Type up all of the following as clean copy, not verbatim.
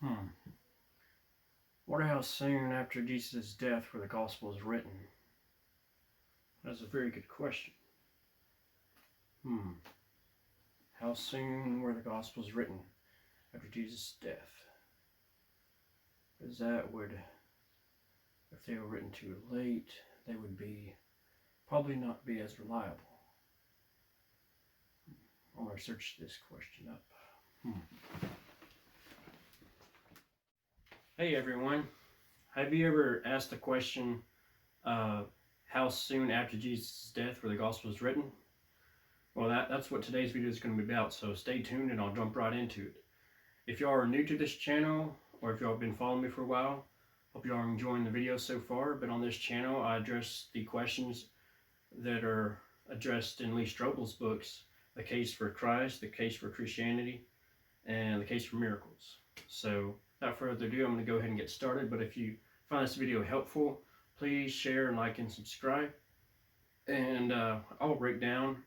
Hmm. Wonder how soon after Jesus' death were the Gospels written? That's a very good question. How soon were the Gospels written after Jesus' death? Because that would, if they were written too late, they would probably not be as reliable. I'm going to search this question up. Hey everyone, have you ever asked the question, how soon after Jesus' death were the Gospels written? Well, that's what today's video is going to be about, so stay tuned and I'll jump right into it. If y'all are new to this channel, or if y'all have been following me for a while, hope y'all are enjoying the video so far. But on this channel, I address the questions that are addressed in Lee Strobel's books, The Case for Christ, The Case for Christianity, and The Case for Miracles. So without further ado, I'm going to go ahead and get started. But if you find this video helpful, please share and like and subscribe. And I'll break down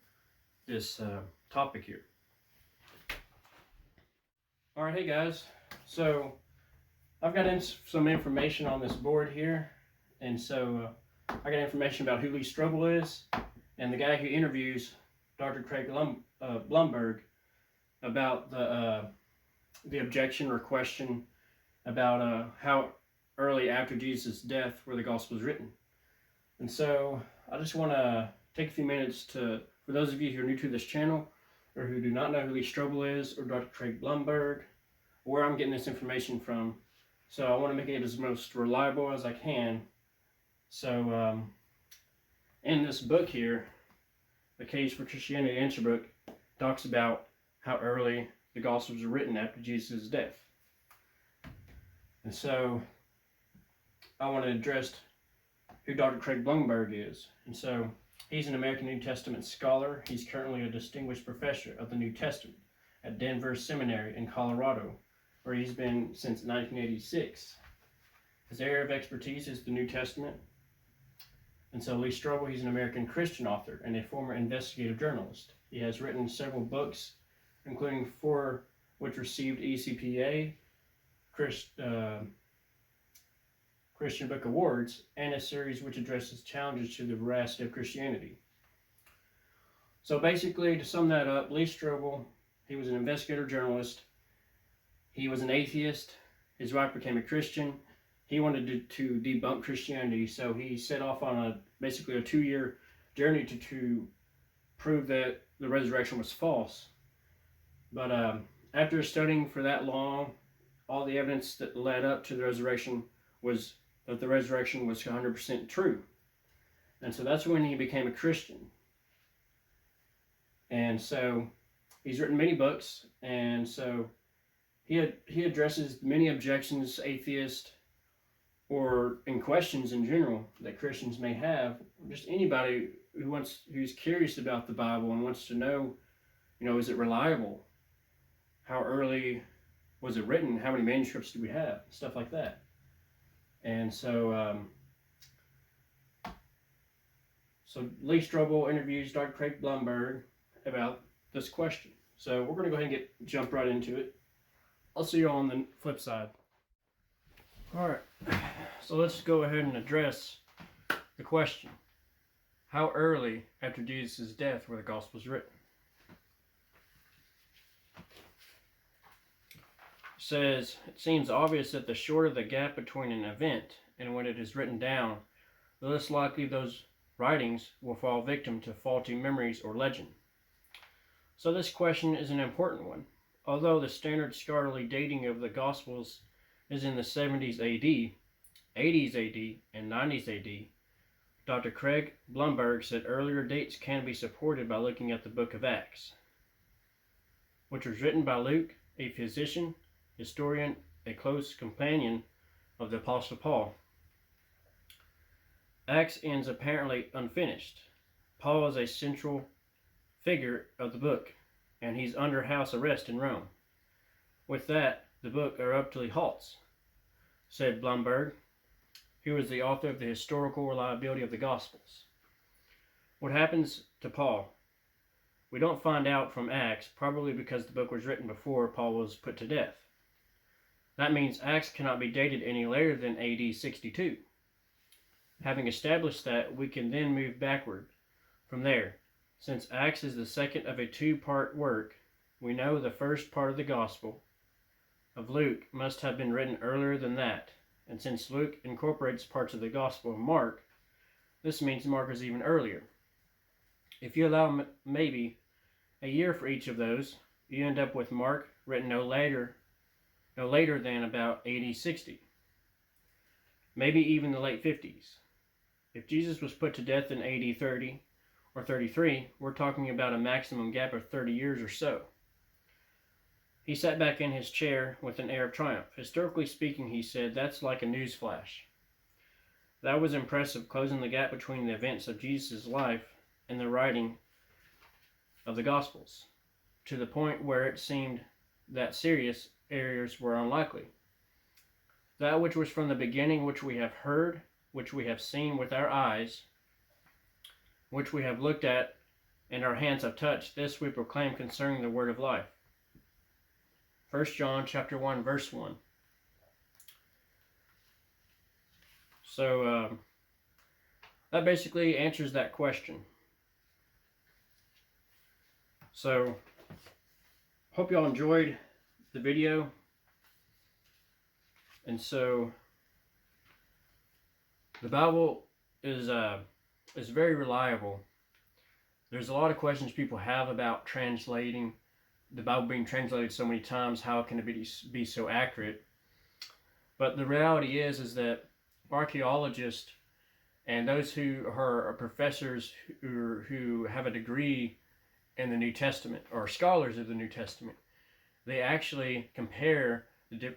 this topic here. Alright, hey guys, so I've got some information on this board here, and so I got information about who Lee Strobel is, and the guy who interviews Dr. Craig Blomberg about the objection or question about how early after Jesus' death were the Gospels written. And so I just want to take a few minutes for those of you who are new to this channel, or who do not know who Lee Strobel is, or Dr. Craig Blomberg, where I'm getting this information from. So I want to make it as most reliable as I can. So in this book here, The Case for Christianity Answer Book, talks about how early the Gospels were written after Jesus' death. And so I want to address who Dr. Craig Blomberg is. And so he's an American New Testament scholar. He's currently a distinguished professor of the New Testament at Denver Seminary in Colorado, where he's been since 1986. His area of expertise is the New Testament. And so Lee Strobel, he's an American Christian author and a former investigative journalist. He has written several books, including 4 which received ECPA, Christian Book Awards, and a series which addresses challenges to the veracity of Christianity. So basically, to sum that up, Lee Strobel, he was an investigative journalist. He was an atheist. His wife became a Christian. He wanted to debunk Christianity, so he set off on basically a 2-year journey to prove that the resurrection was false. But after studying for that long, all the evidence that led up to the resurrection was that the resurrection was 100% true. And so that's when he became a Christian. And so he's written many books, and so he addresses many objections atheists or in questions in general that Christians may have. Just anybody who's curious about the Bible and wants to know, is it reliable? How early was it written? How many manuscripts do we have? Stuff like that. And so Lee Strobel interviews Dr. Craig Blomberg about this question. So we're going to go ahead and jump right into it. I'll see you on the flip side. Alright, so let's go ahead and address the question. How early after Jesus' death were the Gospels written? It says, it seems obvious that the shorter the gap between an event and when it is written down, the less likely those writings will fall victim to faulty memories or legend. So this question is an important one. Although the standard scholarly dating of the Gospels is in the 70s AD, 80s AD, and 90s AD, Dr. Craig Blomberg said earlier dates can be supported by looking at the book of Acts, which was written by Luke, a physician, historian, a close companion of the Apostle Paul. Acts ends apparently unfinished. Paul is a central figure of the book, and he's under house arrest in Rome. With that, the book abruptly halts, said Blomberg, who was the author of the historical reliability of the Gospels. What happens to Paul? We don't find out from Acts, probably because the book was written before Paul was put to death. That means Acts cannot be dated any later than AD 62. Having established that, we can then move backward from there. Since Acts is the second of a two-part work, we know the first part of the Gospel of Luke must have been written earlier than that, and since Luke incorporates parts of the Gospel of Mark, this means Mark is even earlier. If you allow maybe a year for each of those, you end up with Mark written no later than about AD 60, maybe even the late 50s. If Jesus was put to death in AD 30 or 33, we're talking about a maximum gap of 30 years or so. He sat back in his chair with an air of triumph. Historically speaking, he said, that's like a news flash. That was impressive, closing the gap between the events of Jesus' life and the writing of the Gospels, to the point where it seemed that serious errors were unlikely. That which was from the beginning, which we have heard, which we have seen with our eyes, which we have looked at and our hands have touched, this we proclaim concerning the word of life. 1 John chapter 1, verse 1. So that basically answers that question. So hope y'all enjoyed the video. And so the Bible is very reliable. There's a lot of questions people have about translating the Bible being translated so many times. How can it be so accurate? But the reality is that archaeologists and those who are professors who have a degree in the New Testament, or scholars of the New Testament, they actually compare the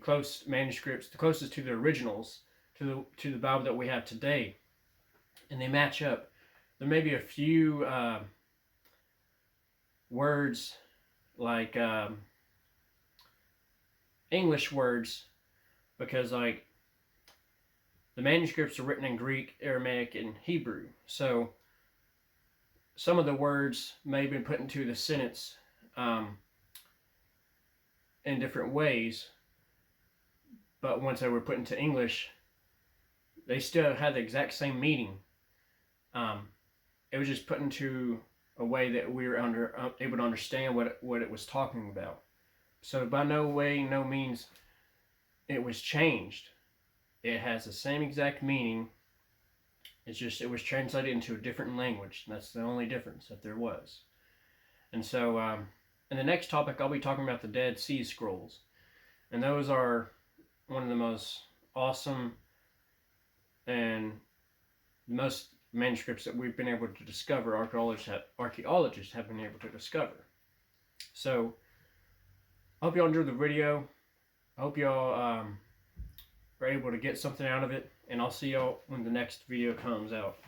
close manuscripts, the closest to the originals, to the Bible that we have today, and they match up. There may be a few words like English words, because like the manuscripts are written in Greek, Aramaic, and Hebrew. So some of the words may have been put into the sentence in different ways, but once they were put into English, they still had the exact same meaning. It was just put into a way that we were able to understand what it was talking about. So by no way, no means, it was changed. It has the same exact meaning. It's just it was translated into a different language. And that's the only difference that there was. And so in the next topic, I'll be talking about the Dead Sea Scrolls. And those are one of the most awesome and most manuscripts that we've been able to discover, archaeologists have been able to discover. So I hope y'all enjoyed the video. I hope y'all are able to get something out of it, and I'll see y'all when the next video comes out.